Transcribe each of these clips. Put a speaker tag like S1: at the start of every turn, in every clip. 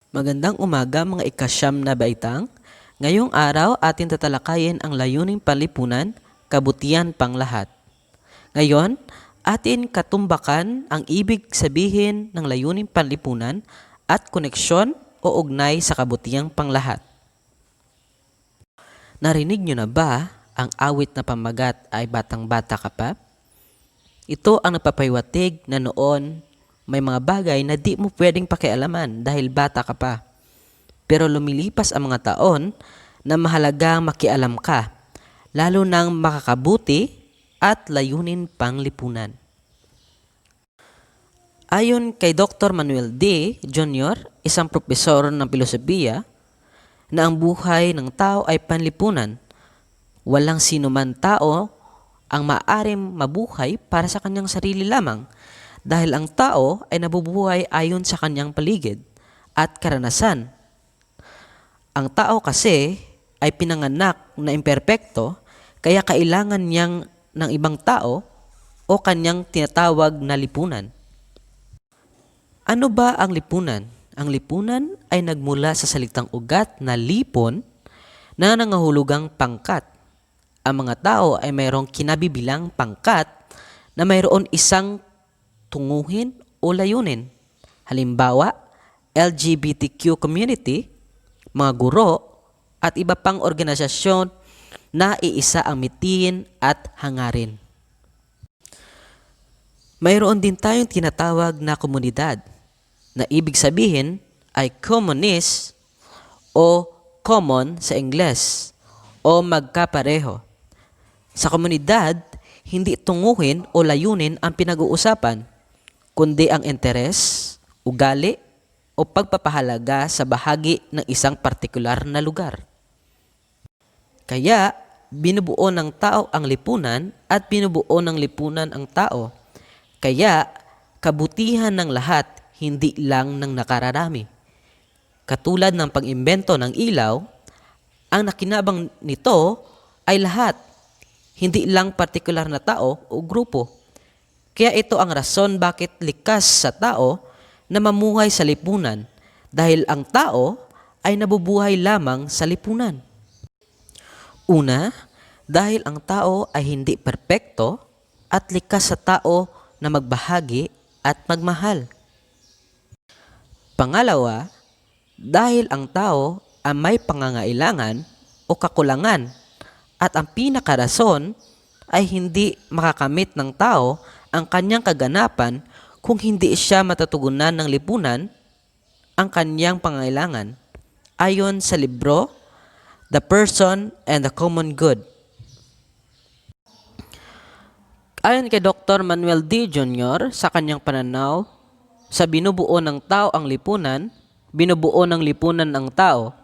S1: Magandang umaga mga ikasyam na baitang. Ngayong araw atin tatalakayin ang layuning panlipunan, kabutihan pang lahat. Ngayon, atin katumbakan ang ibig sabihin ng layuning panlipunan at koneksyon o ugnay sa kabutihang panglahat. Narinig nyo na ba ang awit na pamagat ay batang-bata ka pa? Ito ang nagpapahiwatig na noon may mga bagay na di mo pwedeng pakialaman dahil bata ka pa. Pero lumilipas ang mga taon na mahalagang makialam ka, lalo nang makakabuti at layunin pang lipunan. Ayon kay Dr. Manuel D. Jr., isang propesor ng filosofiya, na ang buhay ng tao ay panlipunan. Walang sinuman tao ang maaring mabuhay para sa kanyang sarili lamang dahil ang tao ay nabubuhay ayon sa kanyang paligid at karanasan. Ang tao kasi ay pinanganak na imperpekto kaya kailangan niyang ng ibang tao o kanyang tinatawag na lipunan. Ano ba ang lipunan? Ang lipunan ay nagmula sa salitang ugat na lipon na nangahulugang pangkat. Ang mga tao ay mayroong kinabibilang pangkat na mayroon isang tunguhin o layunin. Halimbawa, LGBTQ community, mga guro, at iba pang organisasyon na iisa ang mitiin at hangarin. Mayroon din tayong tinatawag na komunidad na ibig sabihin ay communist o common sa Ingles o magkapareho. Sa komunidad, hindi tunguhin o layunin ang pinag-uusapan, kundi ang interes, ugali, o pagpapahalaga sa bahagi ng isang partikular na lugar. Kaya, binubuo ng tao ang lipunan at binubuo ng lipunan ang tao. Kaya, kabutihan ng lahat, hindi lang ng nakararami. Katulad ng pag-imbento ng ilaw, ang nakinabang nito ay lahat, hindi lang partikular na tao o grupo. Kaya ito ang rason bakit likas sa tao na mamuhay sa lipunan dahil ang tao ay nabubuhay lamang sa lipunan. Una, dahil ang tao ay hindi perpekto at likas sa tao na magbahagi at magmahal. Pangalawa, dahil ang tao ay may pangangailangan o kakulangan at ang pinakarason ay hindi makakamit ng tao ang kanyang kaganapan kung hindi siya matutugunan ng lipunan ang kanyang pangailangan ayon sa libro The Person and the Common Good. Ayon kay Dr. Manuel D. Jr., sa kanyang pananaw, sa binubuo ng tao ang lipunan, binubuo ng lipunan ang tao.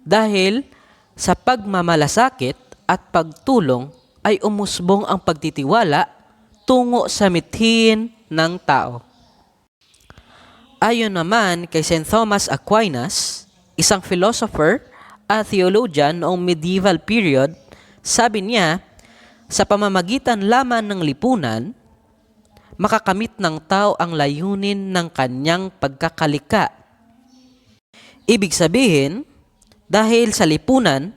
S1: Dahil sa pagmamalasakit at pagtulong ay umusbong ang pagtitiwala tungo sa mithin ng tao. Ayon naman kay St. Thomas Aquinas, isang philosopher at theologian noong medieval period, sabi niya, sa pamamagitan lamang ng lipunan, makakamit ng tao ang layunin ng kanyang pagkakalika. Ibig sabihin, dahil sa lipunan,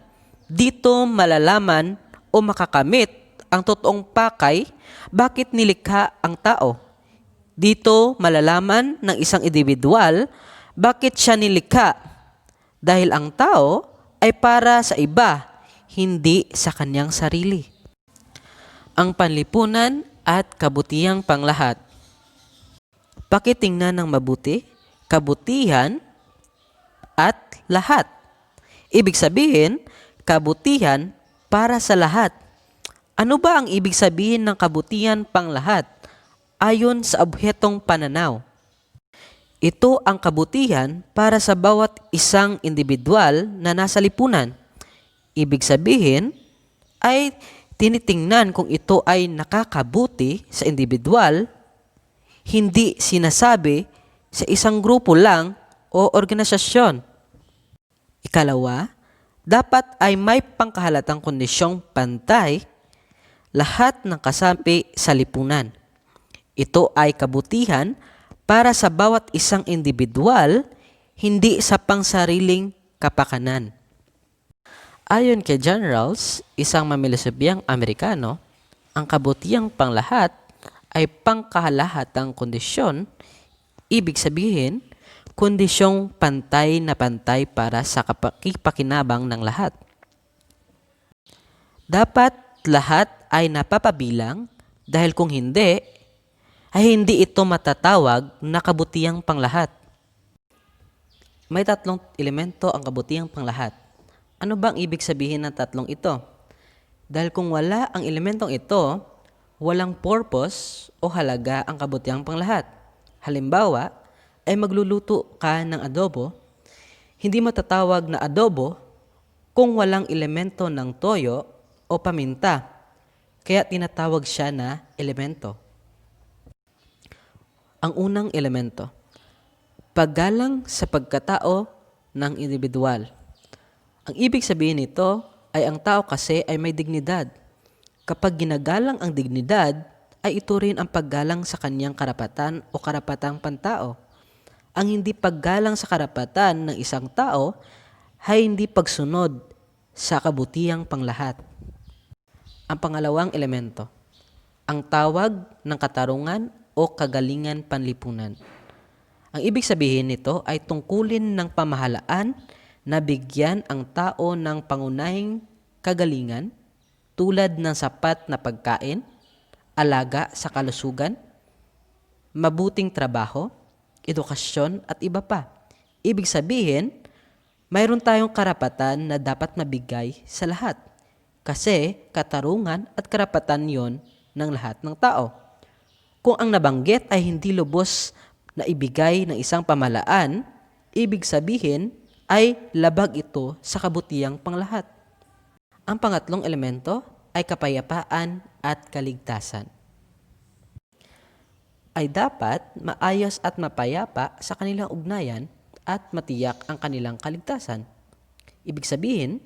S1: dito malalaman o makakamit ang totoong pakay bakit nilikha ang tao. Dito malalaman ng isang individual bakit siya nilikha dahil ang tao ay para sa iba, hindi sa kanyang sarili. Ang panlipunan at kabutihang panglahat. Pakitingnan ng mabuti, kabutihan at lahat. Ibig sabihin, kabutihan para sa lahat. Ano ba ang ibig sabihin ng kabutihan pang lahat ayon sa obhetong pananaw? Ito ang kabutihan para sa bawat isang individual na nasa lipunan. Ibig sabihin ay tinitingnan kung ito ay nakakabuti sa individual, hindi sinasabi sa isang grupo lang o organisasyon. Ikalawa, dapat ay may pangkahalatang kondisyong pantay lahat ng kasapi sa lipunan. Ito ay kabutihan para sa bawat isang individual, hindi sa pangsariling kapakanan. Ayon kay John Rawls, isang mamilosobyang Amerikano, ang kabutihang panglahat ay pangkalahatang kondisyon, ibig sabihin, kondisyong pantay na pantay para sa kapakipakinabang ng lahat. Dapat lahat ay napapabilang dahil kung hindi, ay hindi ito matatawag na kabutihang panglahat. May tatlong elemento ang kabutihang panglahat. Ano bang ibig sabihin ng tatlong ito? Dahil kung wala ang elementong ito, walang purpose o halaga ang kabutihang panglahat. Halimbawa, ay magluluto ka ng adobo, hindi matatawag na adobo kung walang elemento ng toyo o paminta, kaya tinatawag siya na elemento. Ang unang elemento, paggalang sa pagkatao ng individual. Ang ibig sabihin nito ay ang tao kasi ay may dignidad. Kapag ginagalang ang dignidad, ay ito rin ang paggalang sa kanyang karapatan o karapatang pantao. Ang hindi paggalang sa karapatan ng isang tao ay hindi pagsunod sa kabutihang panglahat. Ang pangalawang elemento, ang tawag ng katarungan o kagalingan panlipunan. Ang ibig sabihin nito ay tungkulin ng pamahalaan na bigyan ang tao ng pangunahing kagalingan tulad ng sapat na pagkain, alaga sa kalusugan, mabuting trabaho, edukasyon at iba pa. Ibig sabihin, mayroon tayong karapatan na dapat mabigay sa lahat kasi katarungan at karapatan yon ng lahat ng tao. Kung ang nabanggit ay hindi lubos na ibigay ng isang pamahalaan, ibig sabihin ay labag ito sa kabutihang panglahat. Ang pangatlong elemento ay kapayapaan at kaligtasan. Ay dapat maayos at mapayapa sa kanilang ugnayan at matiyak ang kanilang kaligtasan. Ibig sabihin,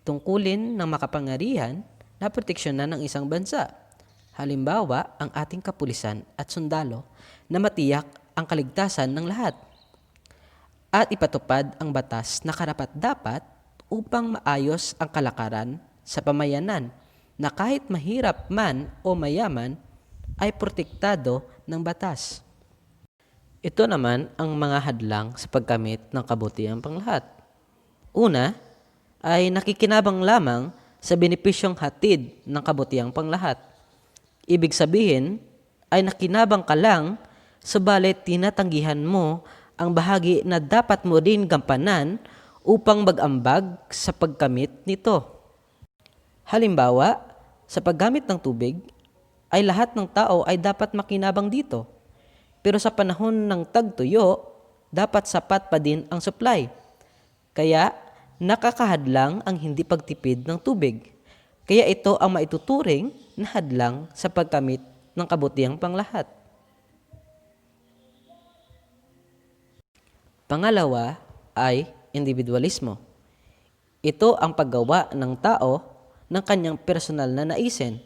S1: tungkulin ng makapangyarihan na proteksyonan ng isang bansa. Halimbawa, ang ating kapulisan at sundalo na matiyak ang kaligtasan ng lahat. At ipatupad ang batas na karapat-dapat upang maayos ang kalakaran sa pamayanan na kahit mahirap man o mayaman ay protektado ng batas. Ito naman ang mga hadlang sa pagkamit ng kabutihang panglahat. Una ay nakikinabang lamang sa benepisyong hatid ng kabutihang panglahat. Ibig sabihin ay nakinabang ka lang subalit tinatanggihan mo ang bahagi na dapat mo rin gampanan upang mag-ambag sa pagkamit nito. Halimbawa, sa paggamit ng tubig, ay lahat ng tao ay dapat makinabang dito. Pero sa panahon ng tagtuyo, dapat sapat pa din ang supply. Kaya, nakakahadlang ang hindi pagtipid ng tubig. Kaya ito ang maituturing na hadlang sa pagkamit ng kabutihang panglahat. Pangalawa ay individualismo. Ito ang paggawa ng tao ng kanyang personal na naisin.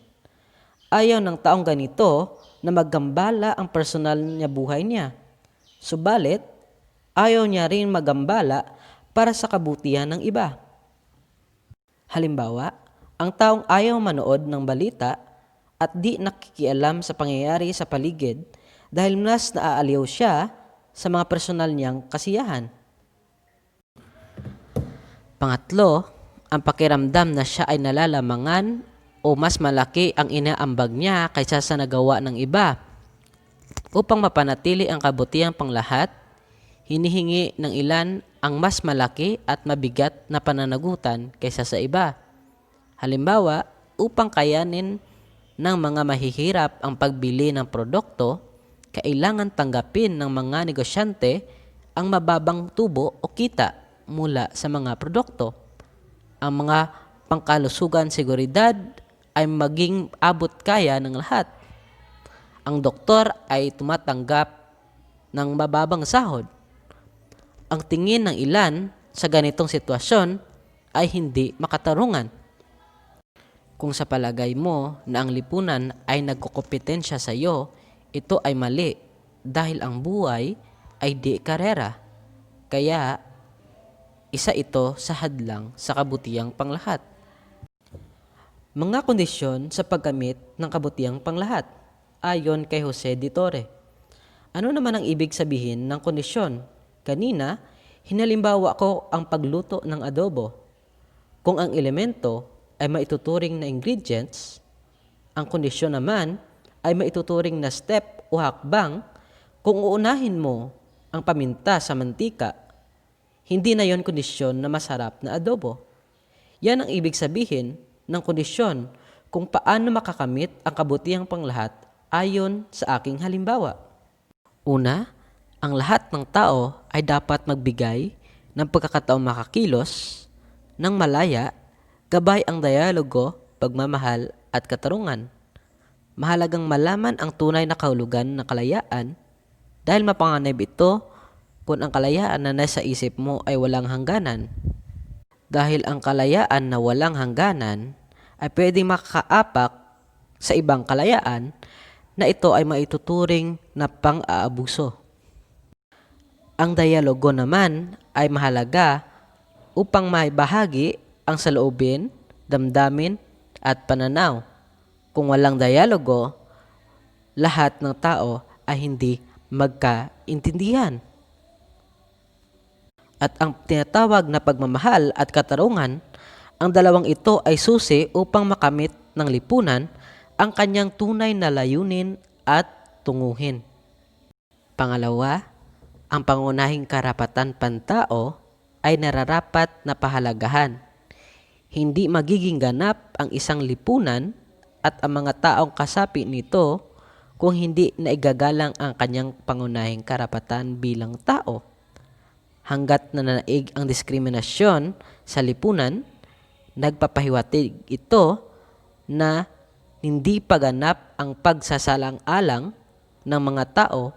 S1: Ayaw ng taong ganito na maggambala ang personal niya buhay niya. Subalit, ayaw niya rin maggambala para sa kabutihan ng iba. Halimbawa, ang taong ayaw manood ng balita at di nakikialam sa pangyayari sa paligid dahil mas naaaliw siya sa mga personal niyang kasiyahan. Pangatlo, ang pakiramdam na siya ay nalalamangan o mas malaki ang inaambag niya kaysa sa nagawa ng iba. Upang mapanatili ang kabutihang panglahat, hinihingi ng ilan ang mas malaki at mabigat na pananagutan kaysa sa iba. Halimbawa, upang kayanin ng mga mahihirap ang pagbili ng produkto, kailangan tanggapin ng mga negosyante ang mababang tubo o kita mula sa mga produkto. Ang mga pangkalusugan seguridad ay maging abot kaya ng lahat. Ang doktor ay tumatanggap ng mababang sahod. Ang tingin ng ilan sa ganitong sitwasyon ay hindi makatarungan. Kung sa palagay mo na ang lipunan ay nagkokompetensya sa iyo, ito ay mali dahil ang buhay ay di karera. Kaya, isa ito sa hadlang sa kabutihang panglahat. Mga kondisyon sa pagkamit ng kabutihang panglahat, ayon kay Jose de Torre. Ano naman ang ibig sabihin ng kondisyon? Kanina, hinalimbawa ko ang pagluto ng adobo. Kung ang elemento ay maituturing na ingredients, ang kondisyon naman ay maituturing na step o hakbang. Kung uunahin mo ang paminta sa mantika, hindi na yon kondisyon na masarap na adobo. Yan ang ibig sabihin ng kondisyon kung paano makakamit ang kabutihang panglahat ayon sa aking halimbawa. Una, ang lahat ng tao ay dapat magbigay ng pagkakataong makakilos ng malaya, gabay ang dialogo, pagmamahal at katarungan. Mahalagang malaman ang tunay na kahulugan ng kalayaan dahil mapanganib ito kung ang kalayaan na nasa isip mo ay walang hangganan. Dahil ang kalayaan na walang hangganan ay pwedeng makakaapak sa ibang kalayaan na ito ay maituturing na pang-aabuso. Ang dialogo naman ay mahalaga upang maibahagi ang saloobin, damdamin at pananaw. Kung walang dialogo, lahat ng tao ay hindi magkaintindihan. At ang tinatawag na pagmamahal at katarungan, ang dalawang ito ay susi upang makamit ng lipunan ang kanyang tunay na layunin at tunguhin. Pangalawa, ang pangunahing karapatan pantao ay nararapat na pahalagahan. Hindi magiging ganap ang isang lipunan at ang mga taong kasapi nito kung hindi naigagalang ang kanyang pangunahing karapatan bilang tao. Hanggat nananaig ang diskriminasyon sa lipunan, nagpapahiwatig ito na hindi paganap ang pagsasalang-alang ng mga tao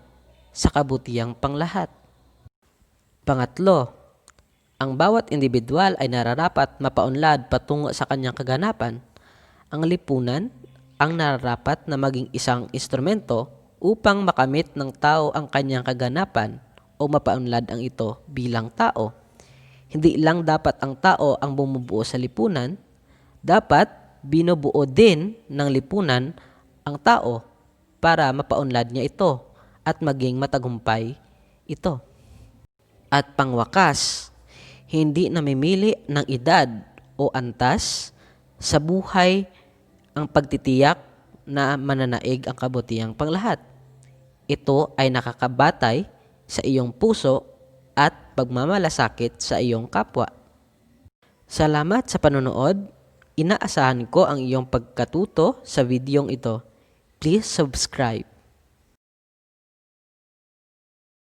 S1: sa kabutihang panglahat. Pangatlo, ang bawat individual ay nararapat mapaunlad patungo sa kanyang kaganapan. Ang lipunan ang nararapat na maging isang instrumento upang makamit ng tao ang kanyang kaganapan o mapaunlad ang ito bilang tao. Hindi lang dapat ang tao ang bumubuo sa lipunan, dapat binubuo din ng lipunan ang tao para mapaunlad niya ito at maging matagumpay ito. At pangwakas, hindi namimili ng edad o antas sa buhay ang pagtitiyak na mananaig ang kabutihang panglahat. Ito ay nakakabatay sa iyong puso at pagmamalasakit sa iyong kapwa. Salamat sa panonood. Inaasahan ko ang iyong pagkatuto sa videong ito. Please subscribe.